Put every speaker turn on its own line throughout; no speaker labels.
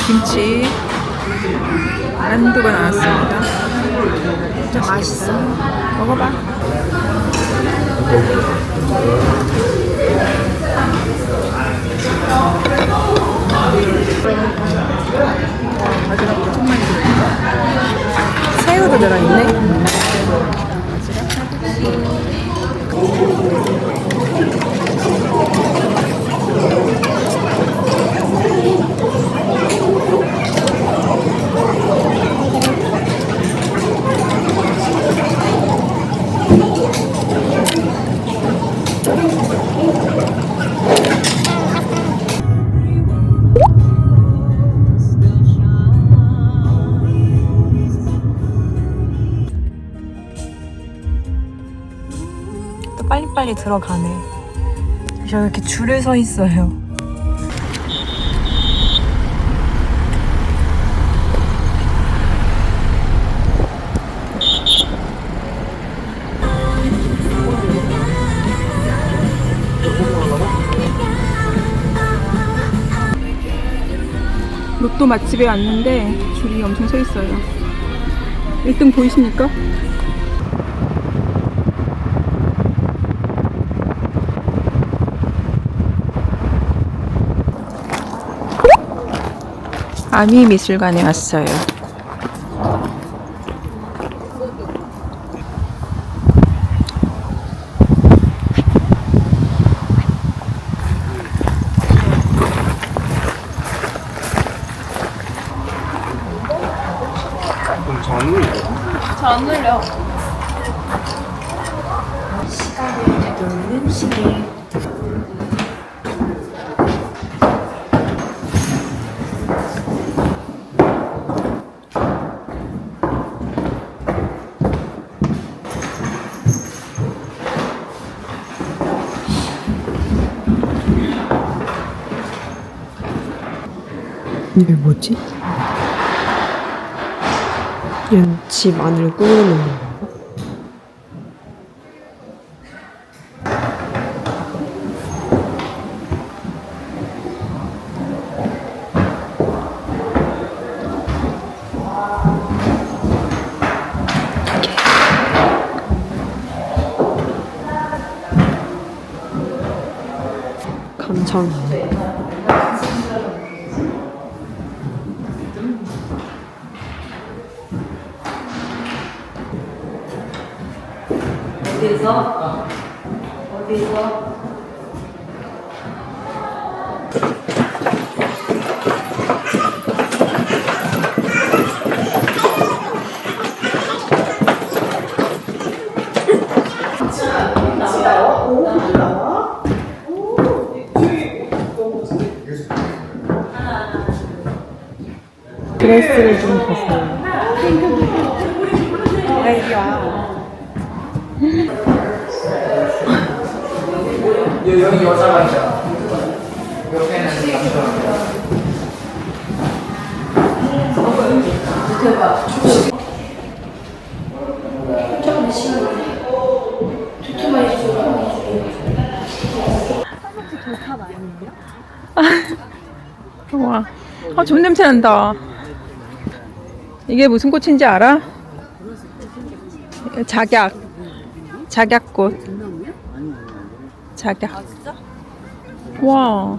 김치 만두가 나왔습니다.
진짜 맛있어.
먹어봐. 바지락 엄청 많이 들어있다. 새우도 들어있네. 또 빨리빨리 들어가네. 저 이렇게 줄을 서 있어요. 로또 맛집에 왔는데 줄이 엄청 서 있어요. 1등 보이십니까? 아미미술관에 왔어요.
잘 안 눌려.
시간을 되돌리는 시계.
이게 뭐지? 연치 마늘 구워 넣는 건가? 감천.
어디서?
드레스를 좀 벗어요.
여기 여자가 있잖아. 옆에는 남자가.
대박. 조금 시원해. 두툼한 해주고.
와, 좋은 냄새 난다. 이게 무슨 꽃인지 알아? 작약꽃. 작약. 와,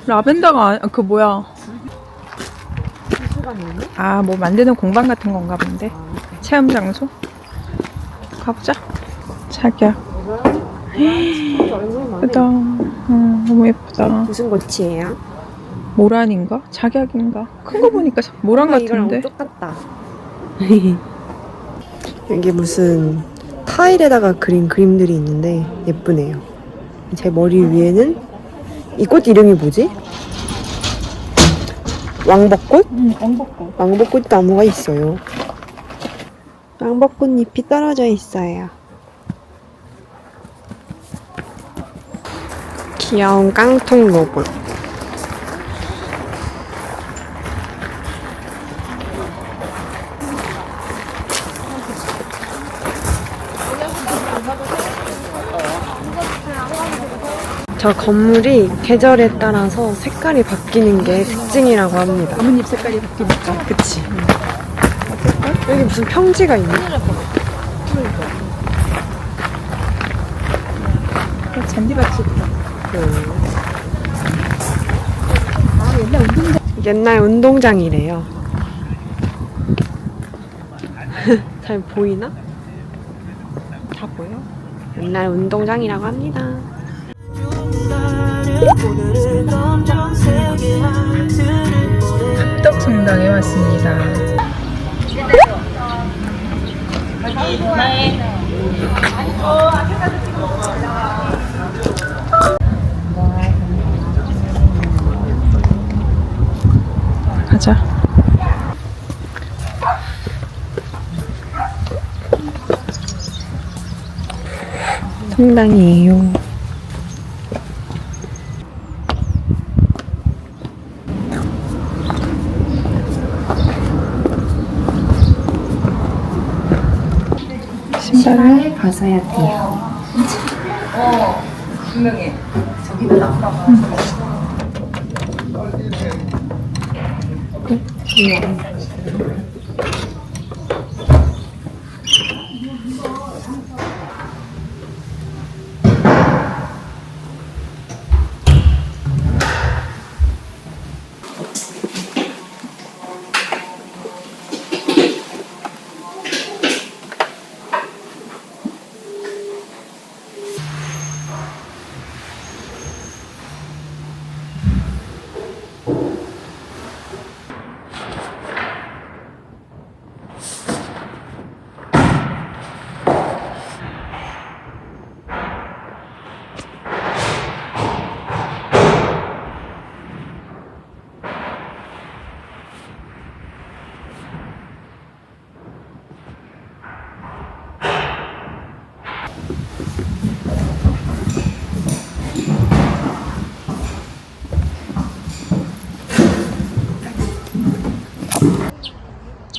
라벤더가 그 뭐야? 아, 뭐 만드는 공방 같은 건가 본데. 체험 장소. 가보자. 작약. 예쁘다. 너무 예쁘다.
무슨 꽃이에요?
모란인가? 작약인가? 큰 거 보니까 모란
이거랑
같은데.
똑같다. 여기 무슨 타일에다가 그린 그림들이 있는데 예쁘네요. 제 머리 위에는 이 꽃 이름이 뭐지? 왕벚꽃?
왕벚꽃.
왕벚꽃 나무가 있어요. 왕벚꽃 잎이 떨어져 있어요. 귀여운 깡통 로봇. 저 건물이 계절에 따라서 색깔이 바뀌는 게 특징이라고 합니다.
나뭇잎 색깔이 바뀌니까. 그치.
여기 무슨 평지가 있네.
잔디밭이 있다.
옛날 운동장이래요. 잘 보이나?
다 보여?
옛날 운동장이라고 합니다.
합덕성당에 왔습니다. 가자.
성당이에요.
신발을
벗어야 돼요.
분명히.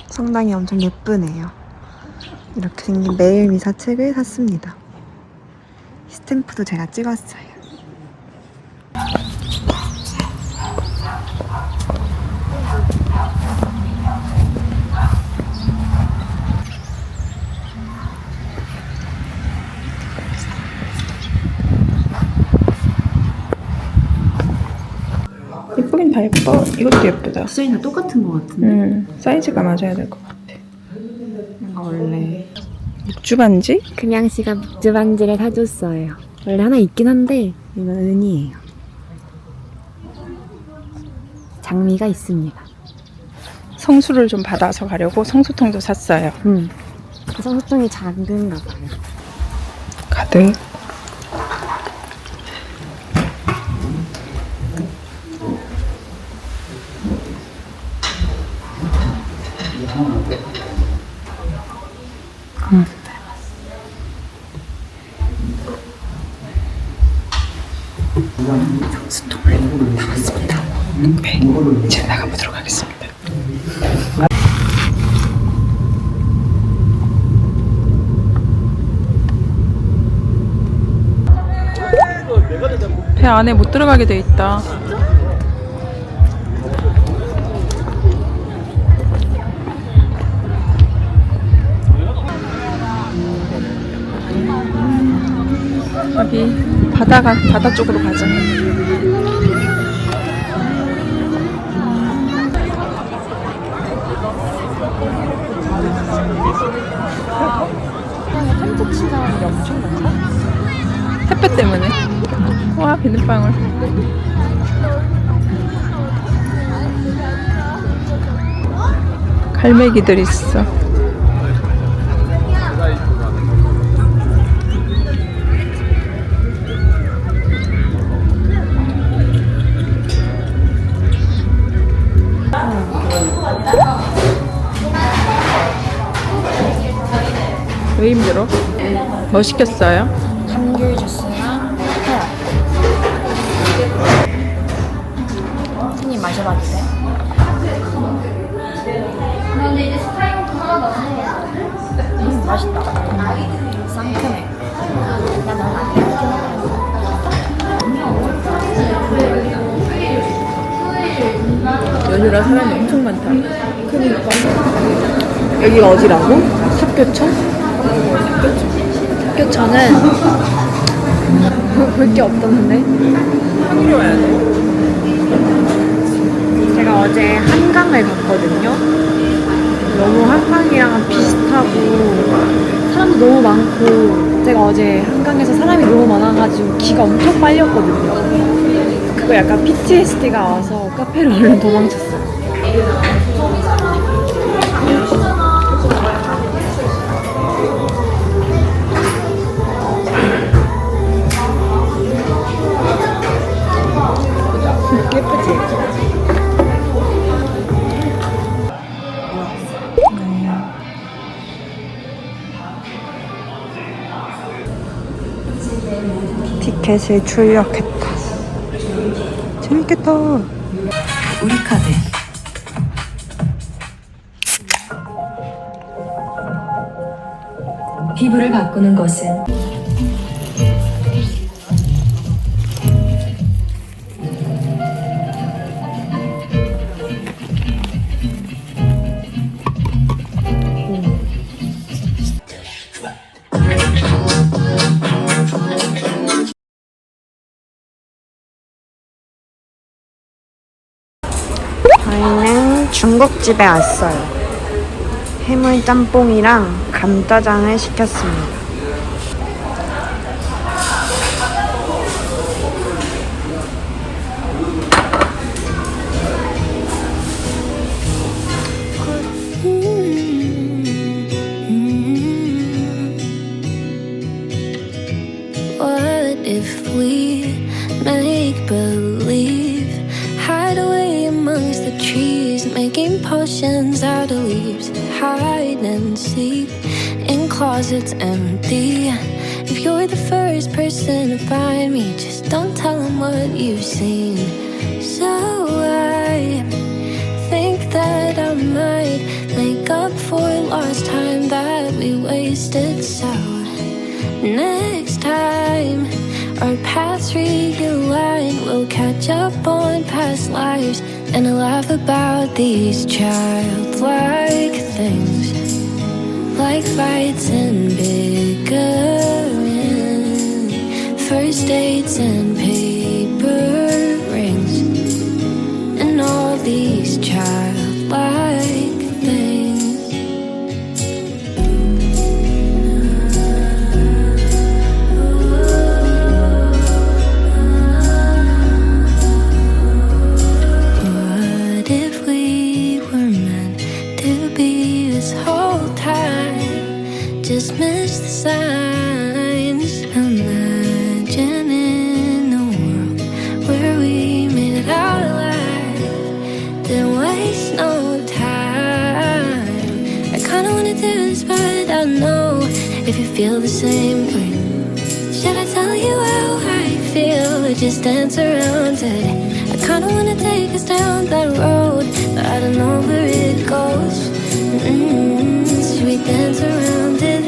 성당이 엄청 예쁘네요. 이렇게 생긴 매일미사 책을 샀습니다. 스탬프도 제가 찍었어요.
예쁘긴 다 예뻐. 이것도 예쁘다.
디자인 다 똑같은 것 같은데.
사이즈가 맞아야 될 것 같아.
뭔가 원래
육주 반지?
금양 씨가 묵주 반지를 사줬어요. 원래 하나 있긴 한데 이건 은이에요. 장미가 있습니다.
성수를 좀 받아서 가려고 성수통도 샀어요.
성수통이 작은가 봐요.
가득. 성수통을 나왔습니다. 네, 이제 나가보도록 하겠습니다. 배 안에 못 들어가게 돼 있다. 여기 바다 쪽으로 가자.
텐트 치자는 게 엄청 많다.
햇볕 때문에. 와, 비눗방울. 갈매기들 있어. 왜 힘들어? 뭐 시켰어요?
감귤 주스랑 카라. 손님 마셔봐도 돼? 맛있다. 상큼해. 나 너무 안 돼.
오느라 사람이 엄청 많다.
여기가 어디라고? 삽교천?
학교천은 볼 게 없던데.
한국에 와야 돼.
제가 어제 한강을 갔거든요. 너무 한강이랑 비슷하고 사람도 너무 많고 제가 어제 한강에서 사람이 너무 많아가지고 기가 엄청 빨렸거든요. 그거 약간 PTSD가 와서 카페로 얼른 도망쳤어요. 예쁘지? 티켓을 출력했다. 재밌겠다. 우리 카드.
피부를 바꾸는 것은
저희는 중국집에 왔어요. 해물 짬뽕이랑 감짜장을 시켰습니다.
What if we make believe, hide away amongst the trees, making potions out of leaves, hide and seek in closets empty. If you're the first person to find me, just don't tell them what you've seen. So I think that I might make up for lost time that we wasted. So next time our paths realign, we'll catch up on past lives and laugh about these childlike things, like fights and bickering, first dates and paper rings, and all these childlike things. What if we were meant to be this whole time? Just miss the signs. Imagining a world where we made it out alive, didn't waste no time. I kinda wanna do this, but I don't know if you feel the same way. Should I tell you how I feel or just dance around it? I kinda wanna take us down that road, but I don't know where it goes. Should we dance around it?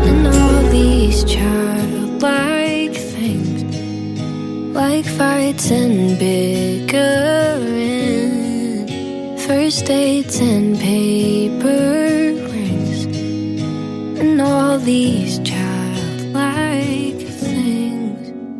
And all these childlike things, like fights and bickering, first dates and paper rings, and all these